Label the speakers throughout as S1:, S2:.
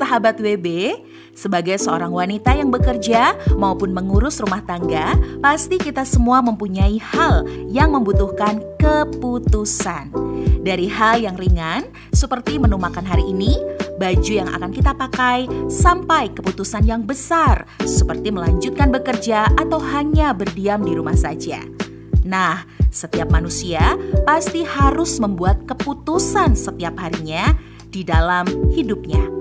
S1: Sahabat WB, sebagai seorang wanita yang bekerja maupun mengurus rumah tangga, pasti kita semua mempunyai hal yang membutuhkan keputusan. Dari hal yang ringan, seperti menu makan hari ini, baju yang akan kita pakai, sampai keputusan yang besar, seperti melanjutkan bekerja atau hanya berdiam di rumah saja. Nah, setiap manusia pasti harus membuat keputusan setiap harinya di dalam hidupnya.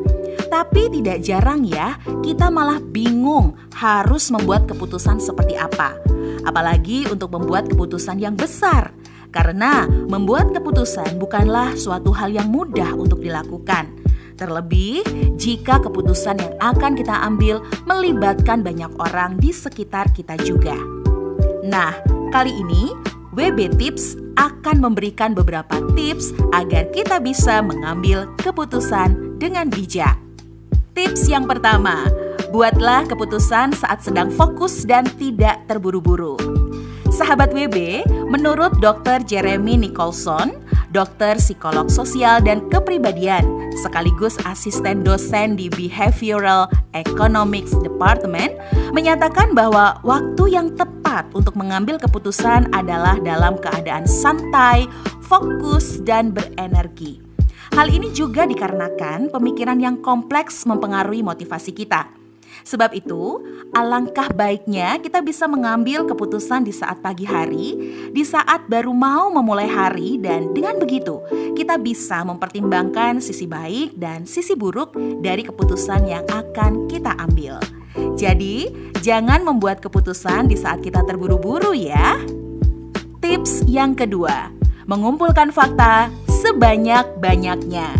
S1: Tapi tidak jarang ya, kita malah bingung harus membuat keputusan seperti apa. Apalagi untuk membuat keputusan yang besar. Karena membuat keputusan bukanlah suatu hal yang mudah untuk dilakukan. Terlebih jika keputusan yang akan kita ambil melibatkan banyak orang di sekitar kita juga. Nah, kali ini WB Tips akan memberikan beberapa tips agar kita bisa mengambil keputusan dengan bijak. Tips yang pertama, buatlah keputusan saat sedang fokus dan tidak terburu-buru. Sahabat WB, menurut Dr. Jeremy Nicholson, dokter psikolog sosial dan kepribadian, sekaligus asisten dosen di Behavioral Economics Department, menyatakan bahwa waktu yang tepat untuk mengambil keputusan adalah dalam keadaan santai, fokus, dan berenergi. Hal ini juga dikarenakan pemikiran yang kompleks mempengaruhi motivasi kita. Sebab itu, alangkah baiknya kita bisa mengambil keputusan di saat pagi hari, di saat baru mau memulai hari, dan dengan begitu kita bisa mempertimbangkan sisi baik dan sisi buruk dari keputusan yang akan kita ambil. Jadi, jangan membuat keputusan di saat kita terburu-buru ya. Tips yang kedua, mengumpulkan fakta sebanyak-banyaknya.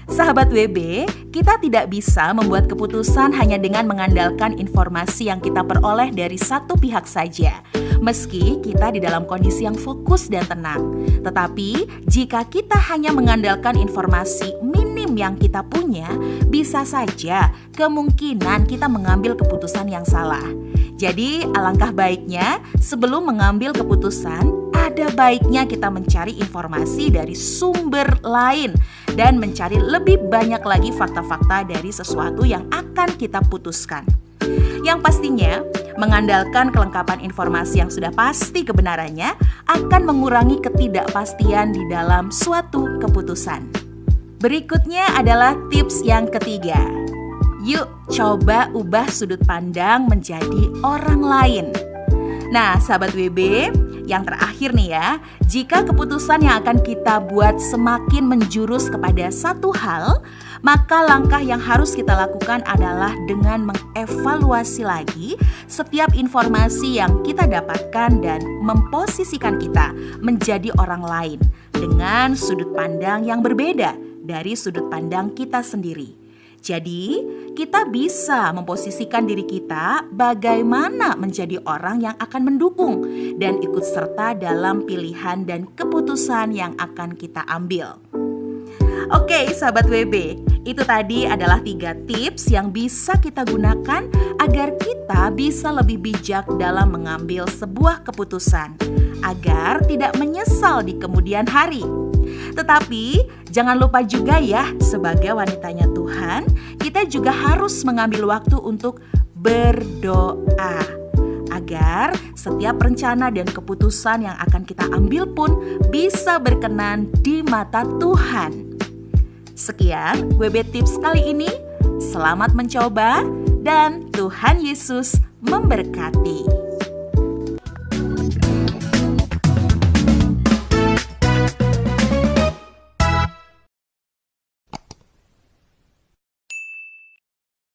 S1: Sahabat WB, kita tidak bisa membuat keputusan hanya dengan mengandalkan informasi yang kita peroleh dari satu pihak saja. Meski kita di dalam kondisi yang fokus dan tenang. Tetapi, jika kita hanya mengandalkan informasi minim yang kita punya, bisa saja kemungkinan kita mengambil keputusan yang salah. Jadi, alangkah baiknya sebelum mengambil keputusan, ada baiknya kita mencari informasi dari sumber lain dan mencari lebih banyak lagi fakta-fakta dari sesuatu yang akan kita putuskan. Yang pastinya, mengandalkan kelengkapan informasi yang sudah pasti kebenarannya akan mengurangi ketidakpastian di dalam suatu keputusan. Berikutnya adalah tips yang ketiga. Yuk coba ubah sudut pandang menjadi orang lain. Nah, sahabat WB, yang terakhir nih ya, jika keputusan yang akan kita buat semakin menjurus kepada satu hal, maka langkah yang harus kita lakukan adalah dengan mengevaluasi lagi setiap informasi yang kita dapatkan dan memposisikan kita menjadi orang lain dengan sudut pandang yang berbeda dari sudut pandang kita sendiri. Jadi, kita bisa memposisikan diri kita bagaimana menjadi orang yang akan mendukung dan ikut serta dalam pilihan dan keputusan yang akan kita ambil. Oke, sahabat WB, itu tadi adalah 3 tips yang bisa kita gunakan agar kita bisa lebih bijak dalam mengambil sebuah keputusan, agar tidak menyesal di kemudian hari. Tetapi jangan lupa juga ya, sebagai wanitanya Tuhan, kita juga harus mengambil waktu untuk berdoa agar setiap rencana dan keputusan yang akan kita ambil pun bisa berkenan di mata Tuhan. Sekian WB Tips kali ini. Selamat mencoba dan Tuhan Yesus memberkati.